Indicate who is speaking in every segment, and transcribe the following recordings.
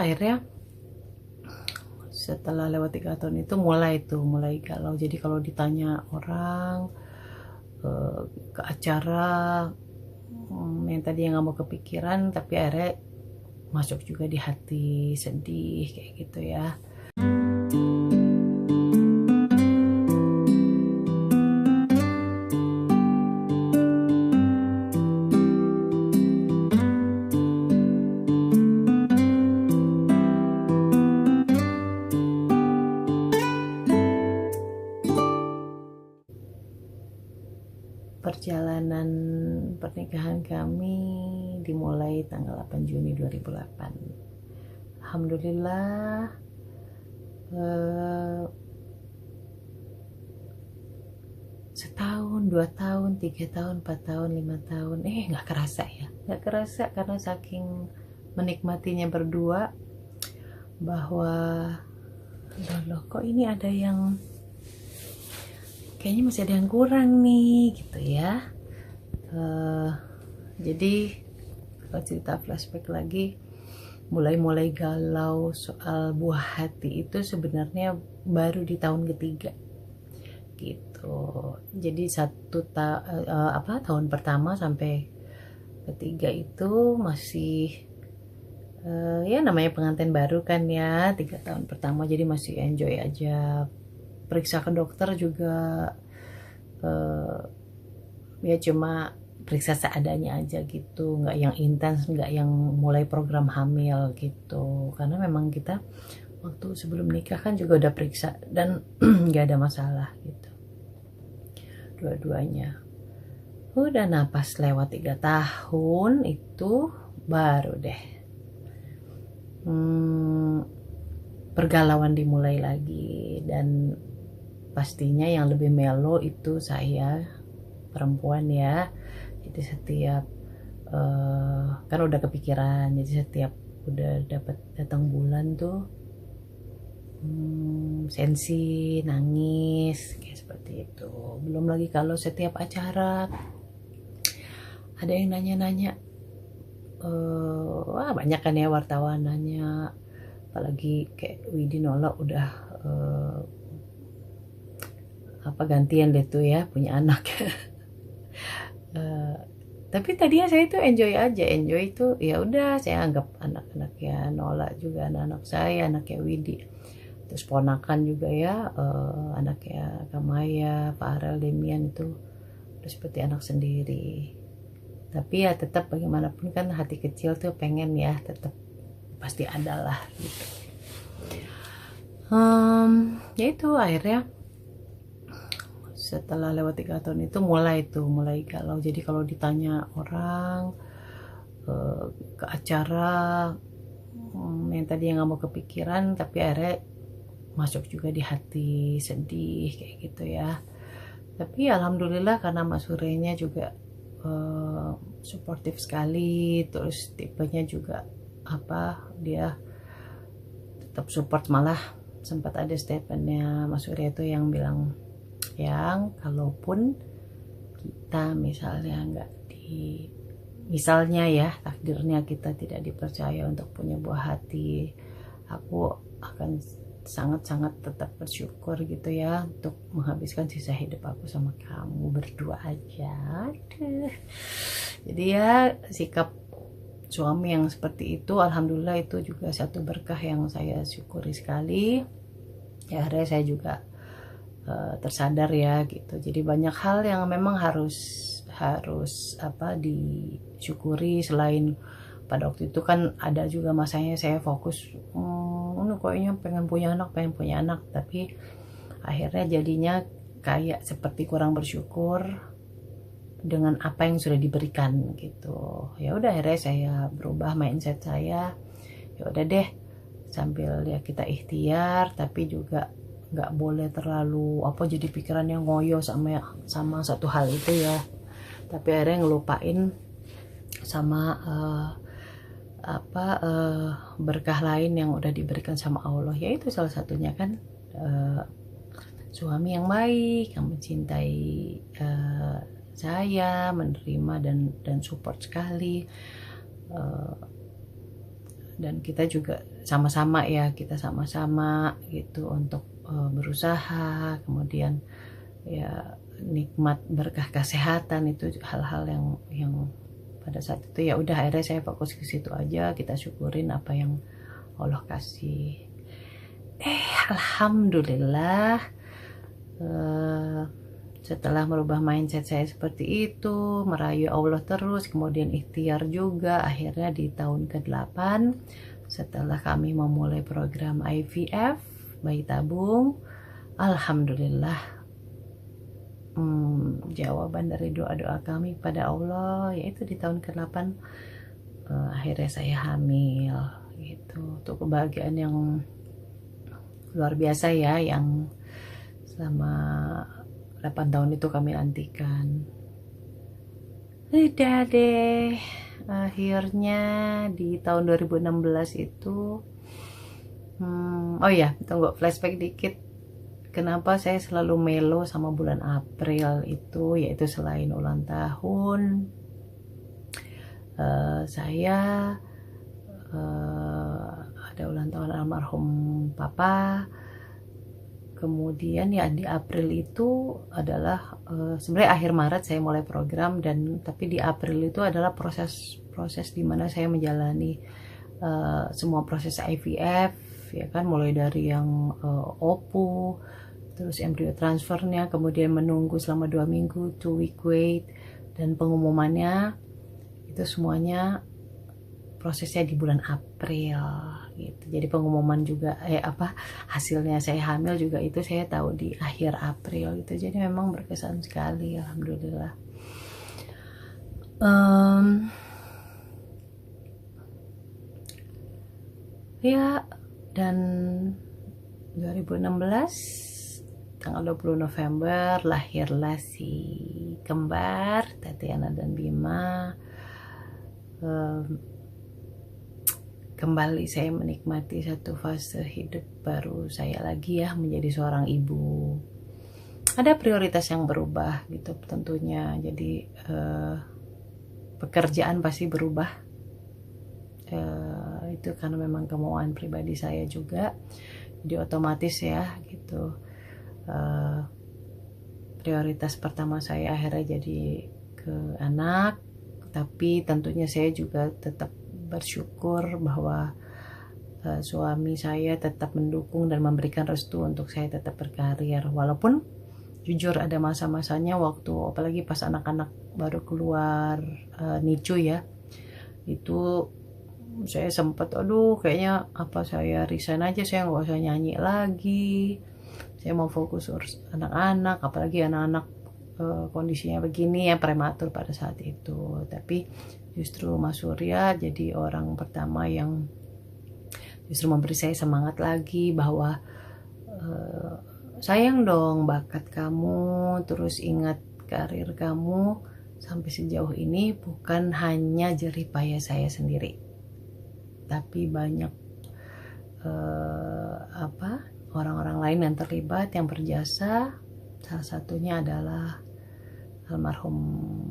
Speaker 1: akhirnya setelah lewat 3 tahun itu mulai galau. Jadi kalau ditanya orang ke acara yang tadi yang nggak mau kepikiran, tapi akhirnya masuk juga di hati, sedih kayak gitu ya. Perjalanan pernikahan kami dimulai tanggal 8 Juni 2008. Alhamdulillah setahun, 2 tahun, 3 tahun, 4 tahun, 5 tahun, nggak kerasa ya, nggak kerasa karena saking menikmatinya berdua bahwa loh kok ini ada yang kayaknya masih ada yang kurang nih gitu ya. Jadi kalau cerita flashback lagi, mulai galau soal buah hati itu sebenarnya baru di tahun ketiga gitu. Jadi tahun pertama sampai ketiga itu masih ya namanya pengantin baru kan ya, 3 tahun pertama, jadi masih enjoy aja. Periksa ke dokter juga ya cuma periksa seadanya aja gitu, nggak yang intens, nggak yang mulai program hamil gitu, karena memang kita waktu sebelum nikah kan juga udah periksa dan nggak ada masalah gitu dua-duanya. Udah napas lewat 3 tahun itu baru deh pergalauan dimulai lagi, dan pastinya yang lebih melo itu saya, perempuan ya. Jadi setiap kan udah kepikiran, jadi setiap udah dapat datang bulan tuh sensi, nangis kayak seperti itu. Belum lagi kalau setiap acara ada yang nanya-nanya, wah banyak kan ya wartawan nanya, apalagi kayak Widi Nola udah gantian deh tuh ya punya anak. Tapi tadinya saya tuh enjoy itu ya udah, saya anggap anak-anaknya Nola juga anak-anak saya, anaknya Widi, terus ponakan juga ya, anaknya Kamaya, Farel, Demian itu udah seperti anak sendiri. Tapi ya tetap bagaimanapun kan hati kecil tuh pengen ya, tetap pasti ada lah gitu. Ya itu akhirnya setelah lewat 3 tahun itu mulai galau. Jadi kalau ditanya orang ke acara yang tadi yang nggak mau kepikiran, tapi akhirnya masuk juga di hati, sedih kayak gitu ya. Tapi alhamdulillah karena Mas Surenya juga suportif sekali, terus tipenya juga dia tetap support. Malah sempat ada statementnya Mas Surya itu yang bilang, yang kalaupun kita misalnya ya takdirnya kita tidak dipercaya untuk punya buah hati, aku akan sangat-sangat tetap bersyukur gitu ya untuk menghabiskan sisa hidup aku sama kamu berdua aja. Jadi ya sikap suami yang seperti itu, alhamdulillah itu juga satu berkah yang saya syukuri sekali ya. Akhirnya saya juga tersadar ya gitu. Jadi banyak hal yang memang harus disyukuri. Selain pada waktu itu kan ada juga masanya saya fokus kayaknya pengen punya anak, tapi akhirnya jadinya kayak seperti kurang bersyukur dengan apa yang sudah diberikan gitu. Ya udah akhirnya saya berubah mindset saya, ya udah deh, sambil ya kita ikhtiar tapi juga nggak boleh terlalu jadi pikiran yang ngoyo sama satu hal itu ya. Tapi akhirnya ngelupain sama berkah lain yang udah diberikan sama Allah, yaitu salah satunya kan suami yang baik, yang mencintai saya, menerima dan support sekali. dan kita juga sama-sama ya, kita sama-sama gitu untuk berusaha, kemudian ya nikmat berkah kesehatan, itu hal-hal yang pada saat itu ya udah akhirnya saya fokus ke situ aja, kita syukurin apa yang Allah kasih. Alhamdulillah setelah merubah mindset saya seperti itu, merayu Allah terus, kemudian ikhtiar juga, akhirnya di tahun ke-8 setelah kami memulai program IVF bayi tabung, alhamdulillah jawaban dari doa-doa kami pada Allah yaitu di tahun ke-8 akhirnya saya hamil gitu. Itu kebahagiaan yang luar biasa ya, yang selama 8 tahun itu kami nantikan. Udah deh, akhirnya di tahun 2016 itu oh ya, tunggu flashback dikit. Kenapa saya selalu melo sama bulan April itu, yaitu selain ulang tahun saya ada ulang tahun almarhum papa, kemudian ya di April itu adalah sebenarnya akhir Maret saya mulai program, dan tapi di April itu adalah proses dimana saya menjalani semua proses IVF ya kan, mulai dari yang OPU, terus embrio transfernya, kemudian menunggu selama 2 minggu 2 week wait, dan pengumumannya itu semuanya prosesnya di bulan April gitu. Jadi pengumuman juga hasilnya saya hamil juga itu saya tahu di akhir April gitu. Jadi memang berkesan sekali, alhamdulillah. Ya, dan 2016 tanggal 20 November lahirlah si kembar Tatiana dan Bima. Kembali saya menikmati satu fase hidup baru saya lagi ya, menjadi seorang ibu. Ada prioritas yang berubah gitu tentunya, jadi pekerjaan pasti berubah, itu karena memang kemauan pribadi saya juga, jadi otomatis ya gitu. Prioritas pertama saya akhirnya jadi ke anak, tapi tentunya saya juga tetap bersyukur bahwa suami saya tetap mendukung dan memberikan restu untuk saya tetap berkarir, walaupun jujur ada masa-masanya waktu apalagi pas anak-anak baru keluar NICU ya, itu saya sempat kayaknya saya resign aja, saya nggak usah nyanyi lagi, saya mau fokus urus anak-anak, apalagi anak-anak kondisinya begini ya, prematur pada saat itu. Tapi justru Mas Surya jadi orang pertama yang justru memberi saya semangat lagi bahwa sayang dong bakat kamu, terus ingat karir kamu sampai sejauh ini bukan hanya jerih payah saya sendiri, tapi banyak orang-orang lain yang terlibat, yang berjasa. Salah satunya adalah almarhum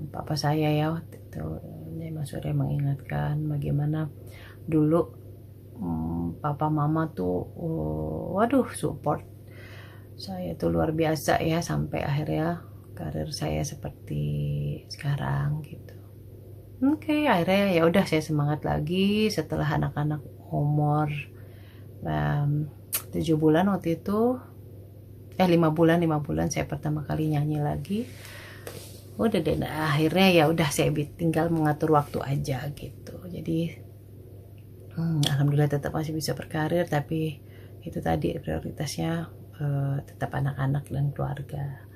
Speaker 1: papa saya ya, waktu itu Mas Surya mengingatkan bagaimana dulu papa mama tuh support saya tuh luar biasa ya, sampai akhirnya karir saya seperti sekarang gitu. Oke, akhirnya ya udah saya semangat lagi setelah anak-anak umur 7 bulan waktu itu, 5 bulan saya pertama kali nyanyi lagi. Udah deh, akhirnya ya udah saya tinggal mengatur waktu aja gitu. Jadi alhamdulillah tetap masih bisa berkarir, tapi itu tadi prioritasnya tetap anak-anak dan keluarga.